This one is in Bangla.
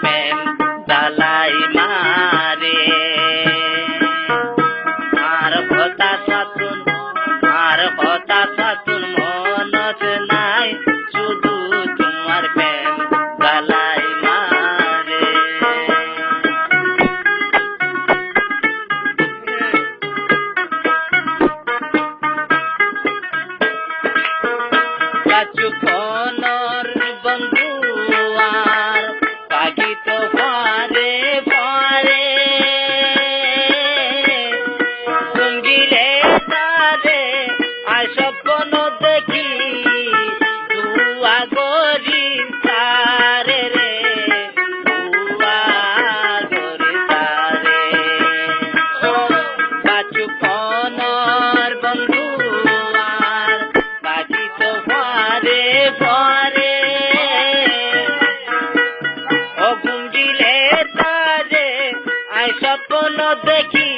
প্রেম জ্বালাই মারে আর কথা সাতুন মনত নাই শুধু তোমার প্রেম জ্বালাই মারে কাচুকনর বন্ধু আর পাখি তো পারে পারে সঙ্গীরে তারে আয় স্বপ্ন দেখি দুয়া গরি তারে রে দুয়া গরি তারে কাচুকনর বন্ধু আর পাখি তো পারে পারে ও গুঞ্জিলে তারে আয় স্বপ্ন দেখি